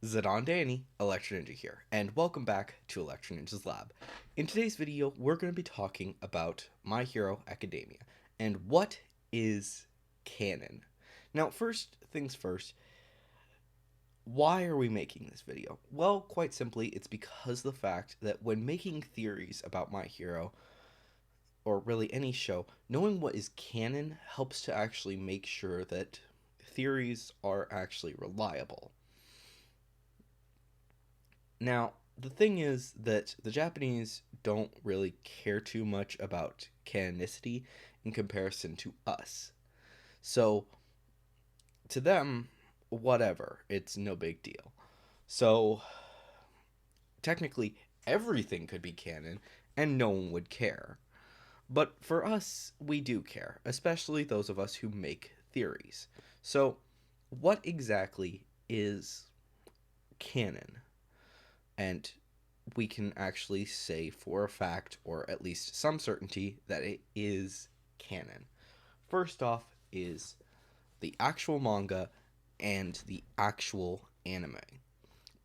Zidane Danny, Electro Ninja here, and welcome back to Electro Ninja's Lab. In today's video, we're going to be talking about My Hero Academia, and what is canon. Now, first things first, why are we making this video? Well, quite simply, it's because of the fact that when making theories about My Hero, or really any show, knowing what is canon helps to actually make sure that theories are actually reliable. Now, the thing is that the Japanese don't really care too much about canonicity in comparison to us. So, to them, whatever, it's no big deal. So, technically, everything could be canon and no one would care. But for us, we do care, especially those of us who make theories. So, what exactly is canon? And we can actually say for a fact, or at least some certainty, that it is canon. First off is the actual manga and the actual anime.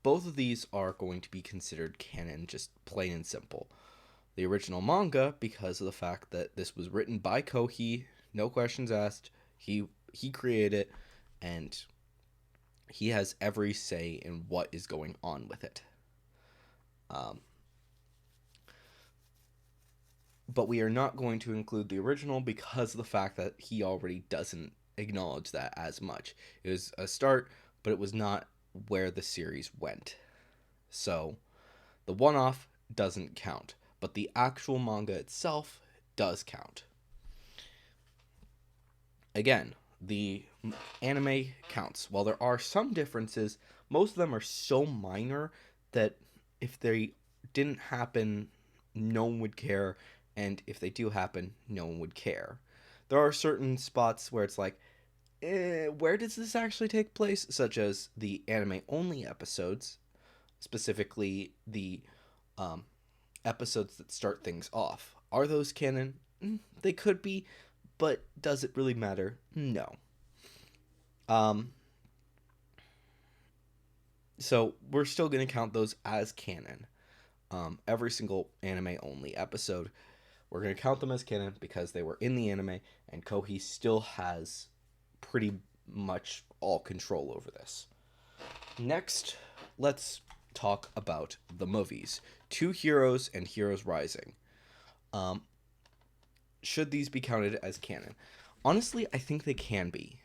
Both of these are going to be considered canon, just plain and simple. The original manga, because of the fact that this was written by Kohi, no questions asked. He created it, and he has every say in what is going on with it. Um, but we are not going to include the original because of the fact that he already doesn't acknowledge that as much. It was a start, but it was not where the series went. So the one off doesn't count, but the actual manga itself does count. Again, the anime counts. While there are some differences, most of them are so minor that if they didn't happen, no one would care, and if they do happen, no one would care. There are certain spots where it's like, where does this actually take place? Such as the anime only episodes, specifically the um, episodes that start things off. Are those canon? They could be, but does it really matter? No. Um, so we're still going to count those as canon. Every single anime only episode, we're going to count them as canon because they were in the anime, and Kohi still has pretty much all control over this. Next, let's talk about the movies Two Heroes and Heroes Rising. Um, should these be counted as canon? Honestly, I think they can be.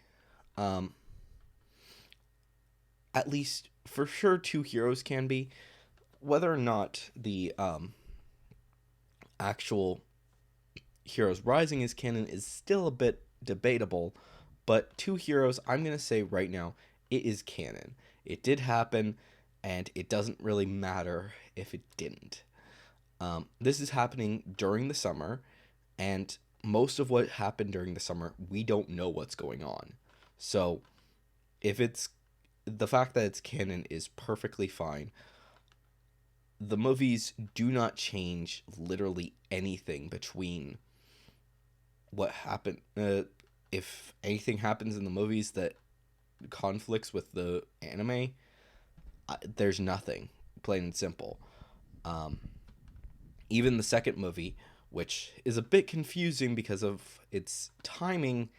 Um, at least for sure, Two Heroes can be. Whether or not the actual Heroes Rising is canon is still a bit debatable, but Two Heroes, I'm going to say right now, it is canon. It did happen, and it doesn't really matter if it didn't. This is happening during the summer, and most of what happened during the summer, we don't know what's going on. So, if it's the fact that it's canon is perfectly fine. The movies do not change literally anything between what happened. If anything happens in the movies that conflicts with the anime, there's nothing. Plain and simple. Um, Even the second movie, which is a bit confusing because of its timing,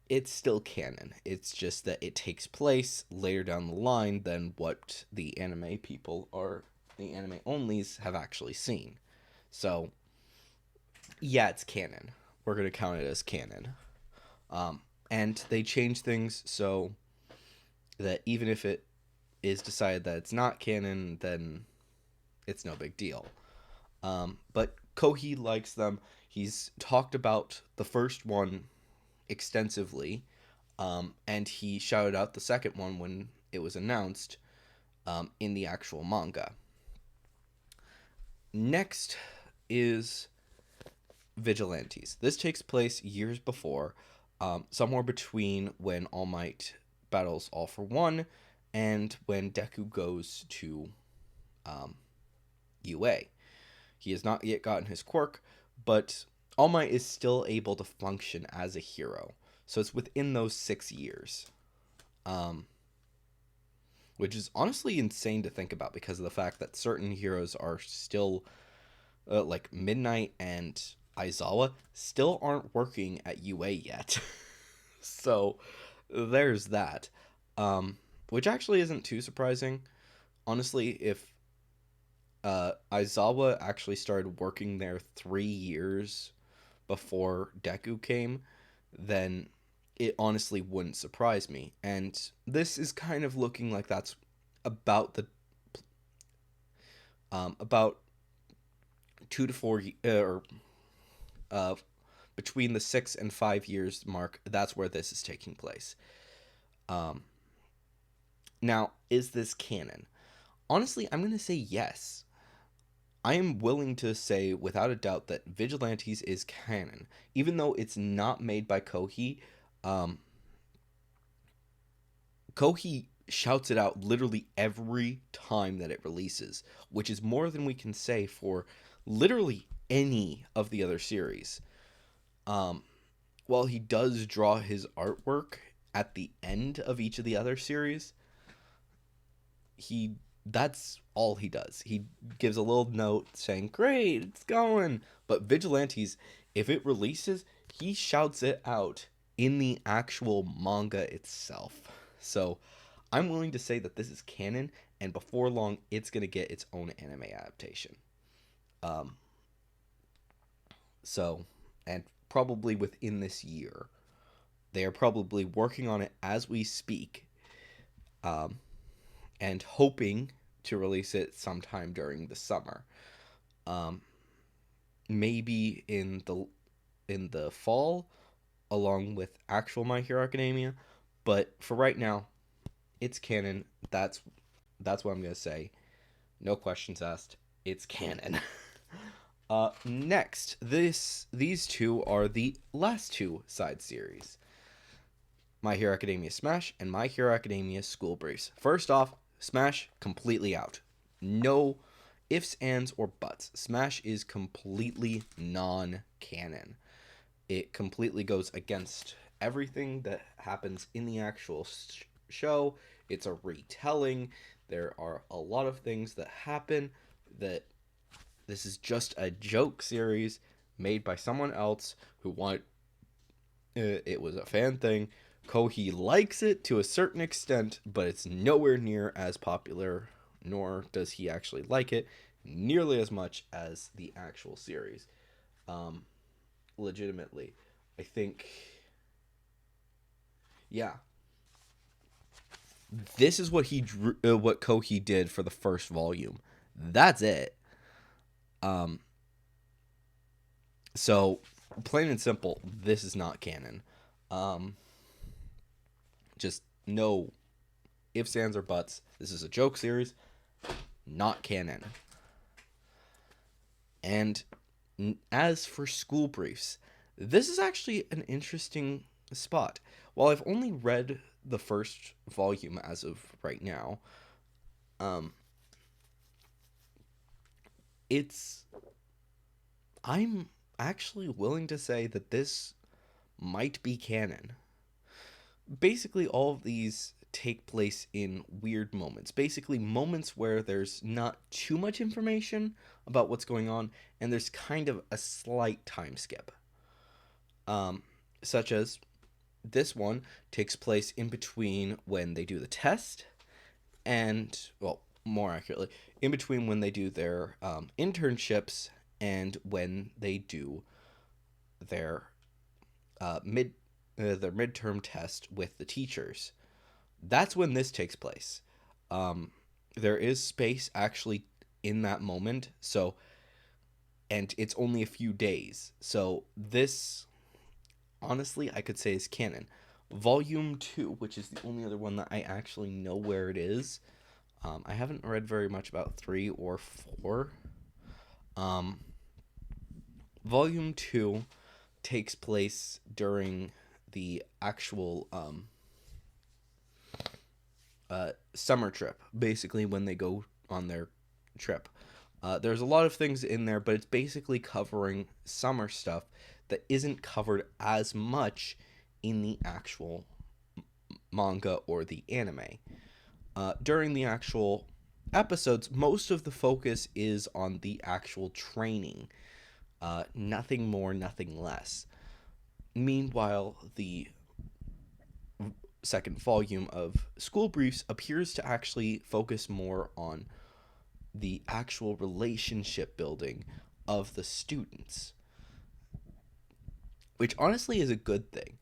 it's still canon. It's just that it takes place later down the line than what the anime people or the anime onlys have actually seen. So, yeah, it's canon. We're going to count it as canon. And they change things so that even if it is decided that it's not canon, then it's no big deal. But Kohi likes them. He's talked about the first one extensively, and he shouted out the second one when it was announced in the actual manga. Next is Vigilantes. This takes place years before, somewhere between when All Might battles All for One and when Deku goes to UA. He has not yet gotten his quirk, but All Might is still able to function as a hero. So it's within those 6 years. Um, which is honestly insane to think about because of the fact that certain heroes are still like Midnight and Aizawa still aren't working at UA yet. So there's that. Which actually isn't too surprising. Honestly, if Aizawa actually started working there 3 years before Deku came, then it honestly wouldn't surprise me. And this is kind of looking like that's about the about 2 to 4 or between the 6 and 5 years mark. That's where this is taking place. Um, Now, is this canon? Honestly, I'm gonna say yes. I am willing to say without a doubt that Vigilantes is canon, even though it's not made by Kohi. Um, Kohi shouts it out literally every time that it releases, which is more than we can say for literally any of the other series. Um, while he does draw his artwork at the end of each of the other series, he that's all he does. He gives a little note saying, "Great, it's going." But Vigilantes, if it releases, he shouts it out in the actual manga itself. So, I'm willing to say that this is canon, and before long, it's gonna get its own anime adaptation. Um, so, and probably within this year, they are probably working on it as we speak. Um, and hoping to release it sometime during the summer. Um, Maybe in the fall, along with actual My Hero Academia. But for right now, it's canon. That's what I'm gonna say. No questions asked. It's canon. Next, these two are the last two side series. My Hero Academia Smash and My Hero Academia School Briefs. First off, Smash completely out. No ifs, ands, or buts. Smash is completely non-canon. It completely goes against everything that happens in the actual show. It's a retelling. There are a lot of things that happen that this is just a joke series made by someone else who wanted it was a fan thing. Kohi likes it to a certain extent, but it's nowhere near as popular, nor does he actually like it nearly as much as the actual series. Legitimately, I think, yeah, this is what he drew, what Kohi did for the first volume. That's it. Um, so plain and simple, this is not canon. Um, just no ifs, ands, or buts. This is a joke series, not canon. And as for school briefs, this is actually an interesting spot. While I've only read the first volume as of right now, um, it's I'm actually willing to say that this might be canon. Basically, all of these take place in weird moments. Basically, moments where there's not too much information about what's going on, and there's kind of a slight time skip. Such as this one takes place in between when they do the test and, well, more accurately, in between when they do their internships and when they do their their midterm test with the teachers. That's when this takes place. There is space actually in that moment, so, and it's only a few days. So this, honestly, I could say is canon. Volume 2, which is the only other one that I actually know where it is. I haven't read very much about 3 or 4. Volume 2 takes place during the actual summer trip, basically when they go on their trip. There's a lot of things in there, but it's basically covering summer stuff that isn't covered as much in the actual manga or the anime. during the actual episodes, most of the focus is on the actual training. Nothing more, nothing less. Meanwhile, the second volume of School Briefs appears to actually focus more on the actual relationship building of the students, which honestly is a good thing.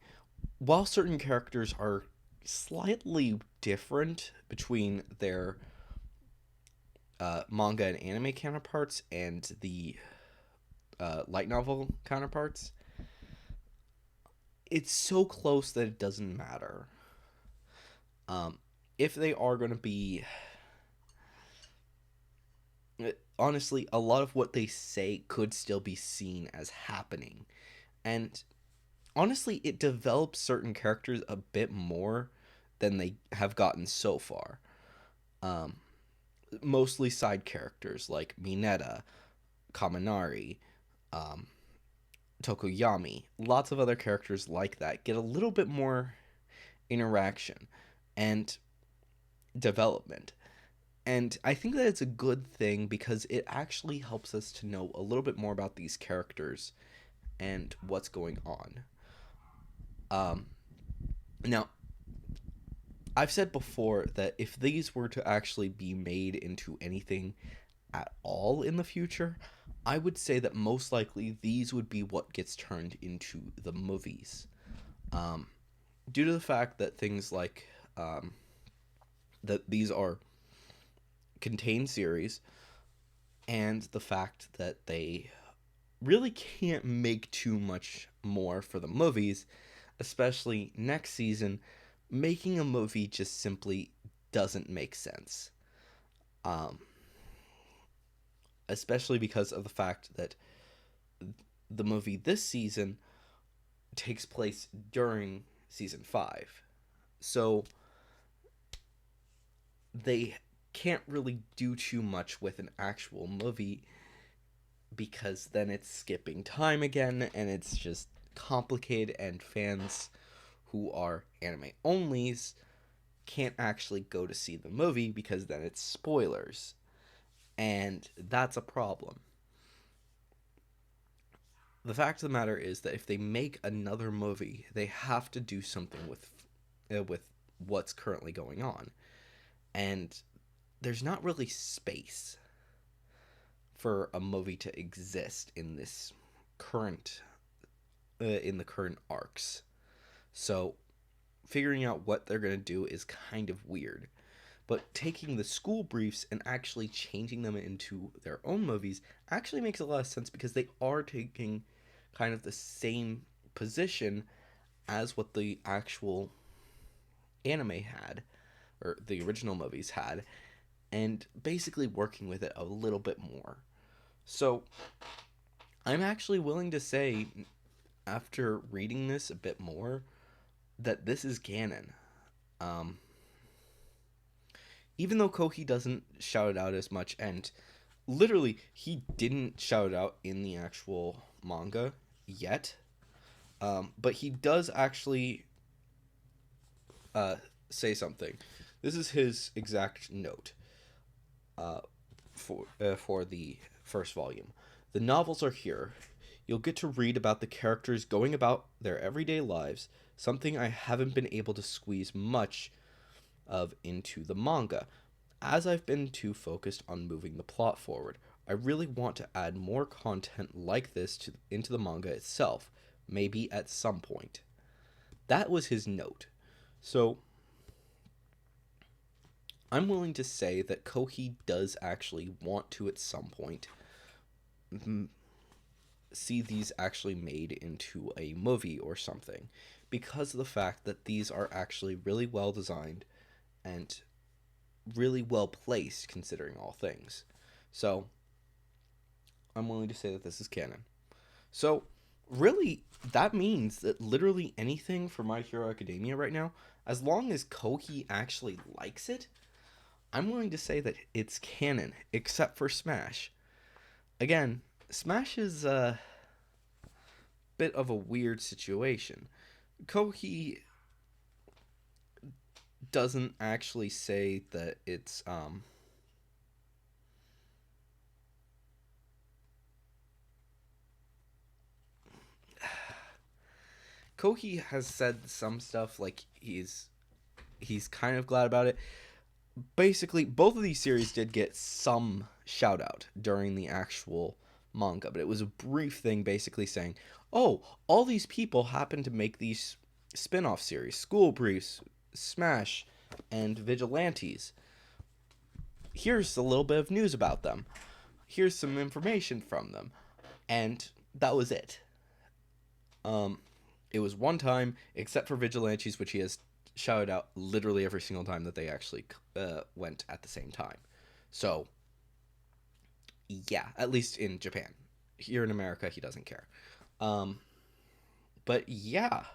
While certain characters are slightly different between their manga and anime counterparts and the light novel counterparts, it's so close that it doesn't matter. If they are going to be, honestly, a lot of what they say could still be seen as happening. And honestly, it develops certain characters a bit more than they have gotten so far. Um, Mostly side characters like Mineta, Kaminari, um, Tokoyami, lots of other characters like that get a little bit more interaction and development. And I think that it's a good thing because it actually helps us to know a little bit more about these characters and what's going on. Um, Now, I've said before that if these were to actually be made into anything at all in the future, I would say that most likely these would be what gets turned into the movies. Um, Due to the fact that things like that these are contained series, and the fact that they really can't make too much more for the movies, especially next season, making a movie just simply doesn't make sense. Um, Especially because of the fact that the movie this season takes place during season 5. So they can't really do too much with an actual movie because then it's skipping time again and it's just complicated, and fans who are anime onlys can't actually go to see the movie because then it's spoilers. And that's a problem. The fact of the matter is that if they make another movie, they have to do something with what's currently going on. And there's not really space for a movie to exist in this current in the current arcs. So figuring out what they're going to do is kind of weird. But taking the school briefs and actually changing them into their own movies actually makes a lot of sense because they are taking kind of the same position as what the actual anime had, or the original movies had, and basically working with it a little bit more. So I'm actually willing to say, after reading this a bit more, that this is canon. Um, Even though Kohi doesn't shout it out as much, and literally he didn't shout it out in the actual manga yet, but he does actually uh, say something. This is his exact note uh, for the first volume. The novels are here. You'll get to read about the characters going about their everyday lives, something I haven't been able to squeeze much of into the manga, as I've been too focused on moving the plot forward. I really want to add more content like this into the manga itself, maybe at some point. That was his note. So, I'm willing to say that Kohi does actually want to, at some point, see these actually made into a movie or something, because of the fact that these are actually really well designed and really well placed considering all things. So, I'm willing to say that this is canon. So, really, that means that literally anything for My Hero Academia right now, as long as Kohi actually likes it, I'm willing to say that it's canon, except for Smash. Again, Smash is a bit of a weird situation. Kohi doesn't actually say that it's Kohi has said some stuff like he's kind of glad about it. Basically, both of these series did get some shout out during the actual manga, but it was a brief thing basically saying, "Oh, all these people happen to make these spin-off series, School Briefs, Smash, and Vigilantes. Here's a little bit of news about them. Here's some information from them." And that was it. Um it was one time, except for Vigilantes, which he has shouted out literally every single time that they actually went at the same time. So, yeah, at least in Japan. Here in America, he doesn't care. Um, but yeah,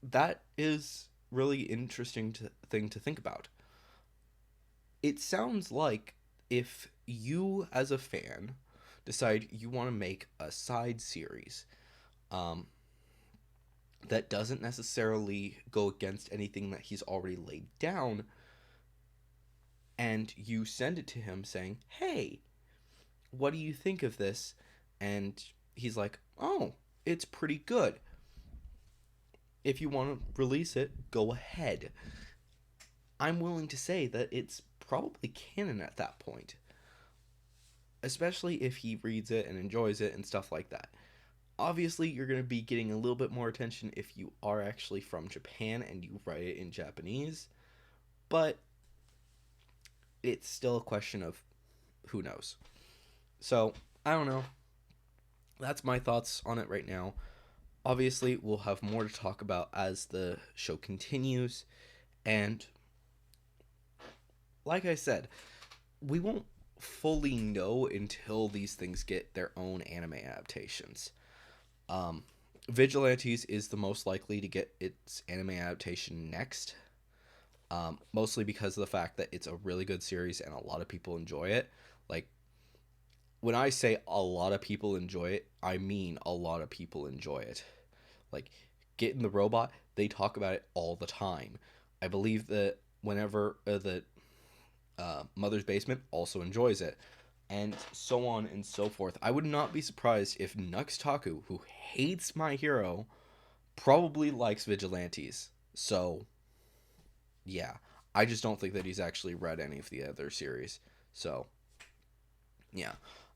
that is really interesting thing to think about. It sounds like if you, as a fan, decide you want to make a side series, um, that doesn't necessarily go against anything that he's already laid down, and you send it to him saying, "Hey, what do you think of this?" And he's like, "Oh, it's pretty good. If you want to release it, go ahead." I'm willing to say that it's probably canon at that point, especially if he reads it and enjoys it and stuff like that. Obviously, you're going to be getting a little bit more attention if you are actually from Japan and you write it in Japanese, but it's still a question of who knows. So, I don't know. That's my thoughts on it right now. Obviously, we'll have more to talk about as the show continues, and like I said, we won't fully know until these things get their own anime adaptations. Um, Vigilantes is the most likely to get its anime adaptation next, mostly because of the fact that it's a really good series and a lot of people enjoy it. Like, when I say a lot of people enjoy it, I mean a lot of people enjoy it. Like, Get in the Robot, they talk about it all the time. I believe that whenever Mother's Basement also enjoys it, and so on and so forth. I would not be surprised if Nux Taku, who hates My Hero, probably likes Vigilantes. So, yeah. I just don't think that he's actually read any of the other series. So, yeah.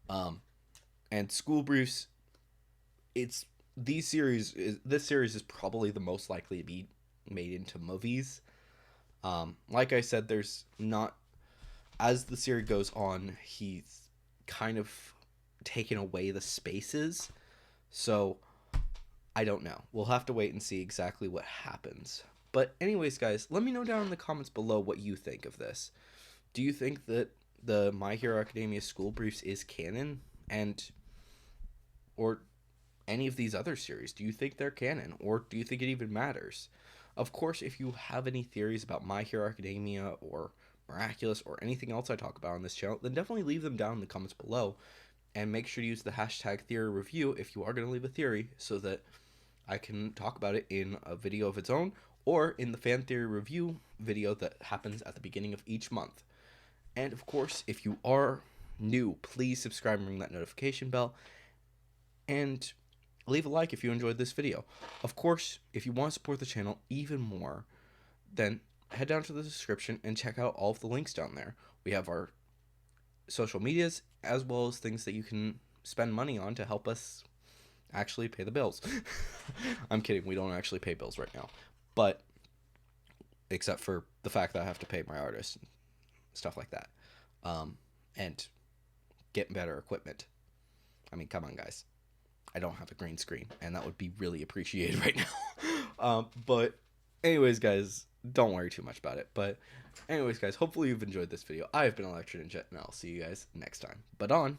Um, and School Briefs, it's this series is probably the most likely to be made into movies. Like I said, there's not, as the series goes on, he's kind of taken away the spaces. So I don't know. We'll have to wait and see exactly what happens. But anyways, guys, let me know down in the comments below what you think of this. Do you think that the My Hero Academia School Briefs is canon? And or any of these other series, do you think they're canon? Or do you think it even matters? Of course, if you have any theories about My Hero Academia or Miraculous or anything else I talk about on this channel, then definitely leave them down in the comments below. And make sure to use the hashtag theory review if you are going to leave a theory, so that I can talk about it in a video of its own or in the fan theory review video that happens at the beginning of each month. And of course, if you are new, please subscribe and ring that notification bell. And leave a like if you enjoyed this video. Of course, if you want to support the channel even more, then head down to the description and check out all of the links down there. We have our social medias, as well as things that you can spend money on to help us actually pay the bills. I'm kidding, we don't actually pay bills right now. But, except for the fact that I have to pay my artists and stuff like that. And get better equipment. I mean, come on, guys. I don't have a green screen, and that would be really appreciated right now. But anyways, guys, don't worry too much about it. But anyways, guys, hopefully you've enjoyed this video. I have been Electric Ninja, and I'll see you guys next time. But on.